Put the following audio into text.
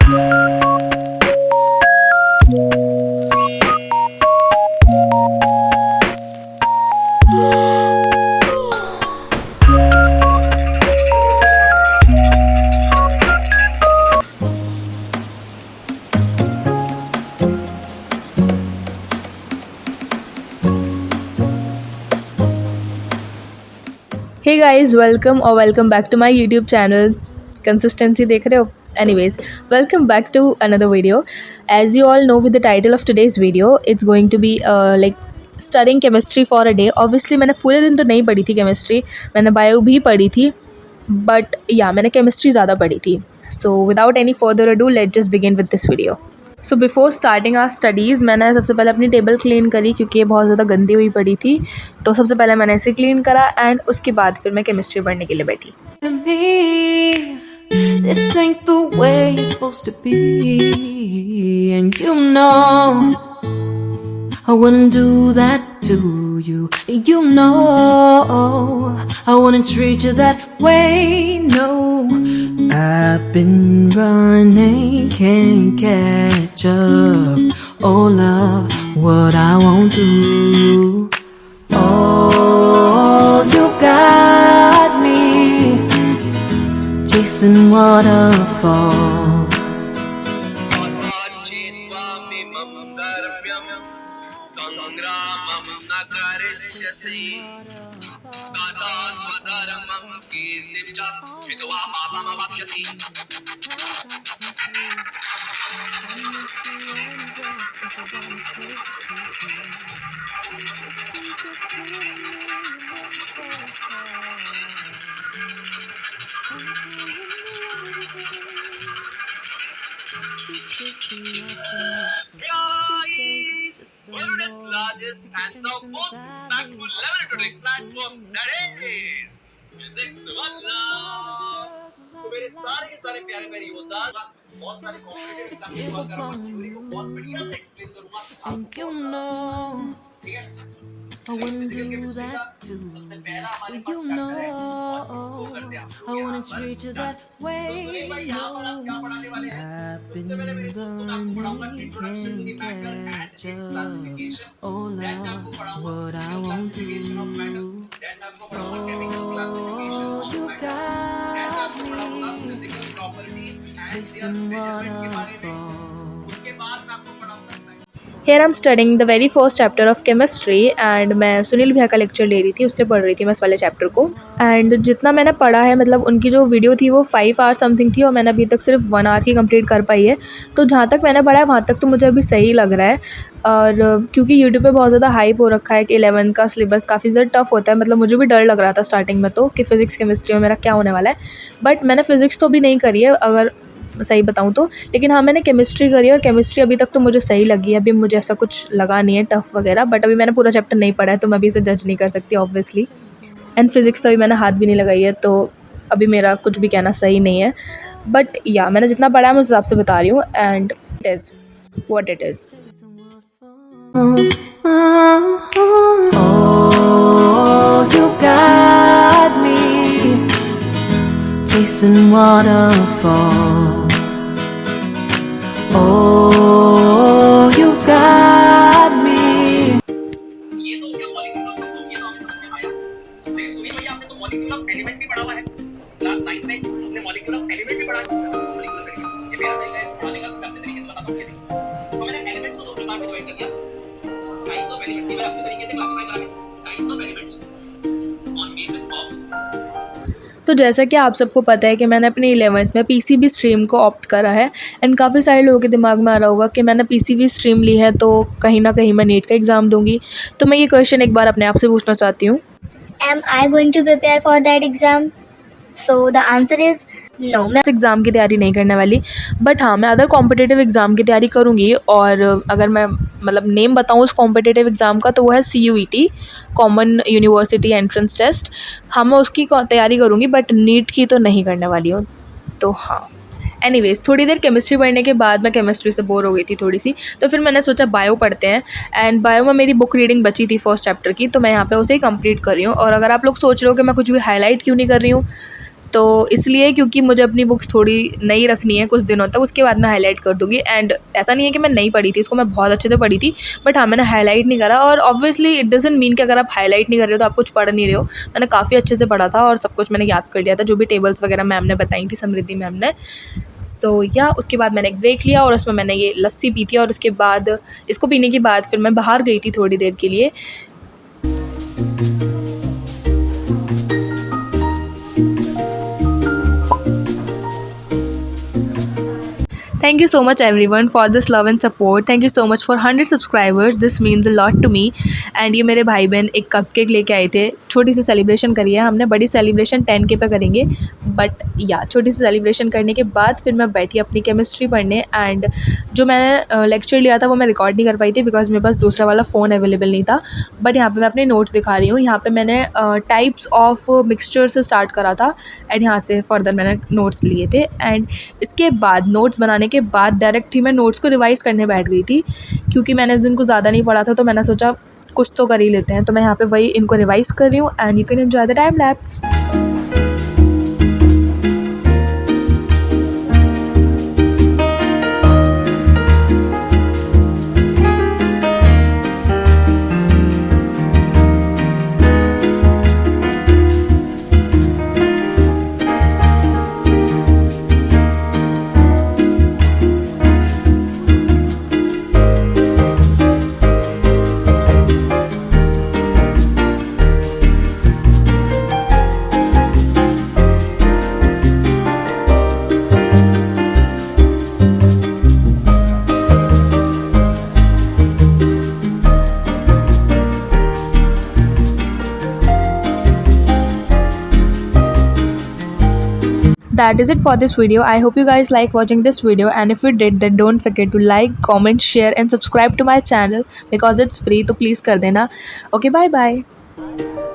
Hey guys, welcome back to my YouTube channel. Consistency देख रहे हो? Anyways, welcome back to another video. As you all know, with the title of today's video, it's going to be like studying chemistry for a day. Obviously मैंने पूरे दिन तो नहीं पढ़ी थी chemistry, मैंने bio भी पढ़ी थी, but yeah, मैंने chemistry ज़्यादा पढ़ी थी. So without any further ado, let's just begin with this video. So before starting our studies मैंने सबसे पहले अपनी टेबल क्लीन करी क्योंकि ये बहुत ज़्यादा गंदी हुई पड़ी थी। तो सबसे पहले मैंने इसे क्लीन करा एंड उसके बाद फिर मैं केमिस्ट्री पढ़ने के लिए बैठी। This ain't the way it's supposed to be, and you know I wouldn't do that to you. You know I wouldn't treat you that way. No, I've been running, can't catch up. Oh love, what I won't do. Oh, you got me chasing waterfall. World's largest and the most impactful laboratory platform that is Physics Wallah. तो मेरे सारे के सारे प्यारे प्यारे योद्धा बहुत सारे कॉम्पिटिटिव एग्जाम की बात कर रहा हूँ, थ्योरी को बहुत बढ़िया से एक्सप्लेन करूंगा आपको, ठीक है? I wouldn't do that to you. You know I wouldn't treat you that way. No, I've been running, can't catch up. Oh love, what I won't do. Oh, you got me chasing waterfalls. Here I'm studying the very first chapter of chemistry and मैं सुनील भैया का lecture ले रही थी, उससे पढ़ रही थी मैं इस वाले चैप्टर को। एंड जितना मैंने पढ़ा है मतलब उनकी जो वीडियो थी वो 5 आवर समथिंग थी और मैंने अभी तक सिर्फ 1 आवर की कंप्लीट कर पाई है। तो जहाँ तक मैंने पढ़ा है वहाँ तक तो मुझे अभी सही लग रहा है। और क्योंकि यूट्यूब पे बहुत ज़्यादा हाइप हो रखा है कि 11th का सिलेबस काफ़ी ज़्यादा टफ होता है, मतलब मुझे भी डर लग रहा था स्टार्टिंग में तो कि फ़िज़िक्स केमिस्ट्री में मेरा क्या होने वाला है। बट मैंने फ़िज़िक्स तो भी नहीं करी है अगर सही बताऊँ तो, लेकिन हाँ मैंने केमिस्ट्री करी और केमिस्ट्री अभी तक तो मुझे सही लगी है। अभी मुझे ऐसा कुछ लगा नहीं है टफ़ वगैरह, बट अभी मैंने पूरा चैप्टर नहीं पढ़ा है तो मैं अभी इसे जज नहीं कर सकती ऑब्वियसली। एंड फिज़िक्स तो अभी मैंने हाथ भी नहीं लगाई है तो अभी मेरा कुछ भी कहना सही नहीं है। बट या मैंने जितना पढ़ा है मैं उस हिसाब से बता रही हूँ and it is what it is. Chasing waterfall. Oh, you got me. ये तो क्या मॉलिक्यूल ऑफ ये तो हमें समझ में आया। लेकिन सुनील भैया आपने तो मॉलिक्यूल ऑफ एलिमेंट भी पढ़ा हुआ है क्लास 9 में, हमने मॉलिक्यूल ऑफ एलिमेंट भी पढ़ा है। मॉलिक्यूल ऑफ एलिमेंट ये मेरा दिल है पढ़ाने का, मैं अपने तरीके से बताता हूँ। ये तो मैंने एलिमेंट्स को दो प्रकार से डिवाइड कर दिया। टाइप्स ऑफ एलिमेंट्स ये मैं अपने तरीके से क्लासिफाई करा है। Types of elements on basis of. तो जैसा कि आप सबको पता है कि मैंने अपनी 11th में पीसीबी स्ट्रीम को ऑप्ट करा है एंड काफ़ी सारे लोगों के दिमाग में आ रहा होगा कि मैंने पीसीबी स्ट्रीम ली है तो कहीं ना कहीं मैं नीट का एग्ज़ाम दूंगी। तो मैं ये क्वेश्चन एक बार अपने आप से पूछना चाहती हूँ, Am I going to prepare for that exam? So the answer is no. मैं इस एग्ज़ाम की तैयारी नहीं करने वाली, बट हाँ मैं अदर कॉम्पिटिटिव एग्ज़ाम की तैयारी करूँगी। और अगर मैं मतलब नेम बताऊँ उस कॉम्पिटिटिव एग्ज़ाम का तो वो है CUET, common university entrance test. हाँ मैं उसकी तैयारी करूँगी बट नीट की तो नहीं करने वाली हूँ। तो हाँ एनीवेज़ थोड़ी देर केमिस्ट्री पढ़ने के बाद मैं केमिस्ट्री से बोर हो गई थी थोड़ी सी, तो फिर मैंने सोचा बायो पढ़ते हैं। एंड बायो में मेरी बुक रीडिंग बची थी फर्स्ट चैप्टर की, तो मैं यहाँ पे उसे ही कंप्लीट कर रही हूँ। और अगर आप लोग सोच रहे हो कि मैं कुछ भी हाईलाइट क्यों नहीं कर रही हूँ, तो इसलिए क्योंकि मुझे अपनी बुक्स थोड़ी नई रखनी है कुछ दिनों तक, उसके बाद मैं हाईलाइट कर दूँगी। एंड ऐसा नहीं है कि मैं नहीं पढ़ी थी इसको, मैं बहुत अच्छे से पढ़ी थी, बट हाँ मैंने हाईलाइट नहीं करा। और ऑब्वियसली इट डजंट मीन कि अगर आप हाईलाइट नहीं कर रहे हो तो आप कुछ पढ़ नहीं रहे हो। मैंने काफ़ी अच्छे से पढ़ा था और सब कुछ मैंने याद कर लिया था, जो भी टेबल्स वगैरह मैम ने बताई थी, समृद्धि मैम ने। सो या उसके बाद मैंने एक ब्रेक लिया और उसमें मैंने ये लस्सी पी थी, और उसके बाद इसको पीने के बाद फिर मैं बाहर गई थी थोड़ी देर के लिए। Thank you so much everyone for this love and support. Thank you so much for 100 subscribers. This means a lot to me. And ये मेरे भाई बहन एक कपकेक लेके आए थे, छोटी सी सेलिब्रेशन करी है हमने, बड़ी सेलिब्रेशन 10K पे करेंगे, बट या छोटी सी सेलिब्रेशन करने के बाद फिर मैं बैठी अपनी केमिस्ट्री पढ़ने। एंड जो मैंने लेक्चर लिया था वो मैं रिकॉर्ड नहीं कर पाई थी बिकॉज मेरे पास दूसरा वाला फ़ोन अवेलेबल नहीं था। बट यहाँ पे मैं अपने नोट्स दिखा रही हूँ। यहाँ पे मैंने टाइप्स ऑफ मिक्सचर से स्टार्ट करा था एंड यहाँ से फर्दर मैंने नोट्स लिए थे। एंड इसके बाद नोट्स बनाने के बाद डायरेक्ट ही मैं नोट्स को रिवाइज़ करने बैठ गई थी, क्योंकि मैंने इस दिन को ज़्यादा नहीं पढ़ा था, तो मैंने सोचा कुछ तो कर ही लेते हैं। तो मैं यहाँ पे वही इनको रिवाइज़ कर रही हूँ and you can enjoy the time lapse. That is it for this video. I hope you guys like watching this video, and if you did then don't forget to like, comment, share and subscribe to my channel because it's free, तो please कर देना. Okay, bye bye.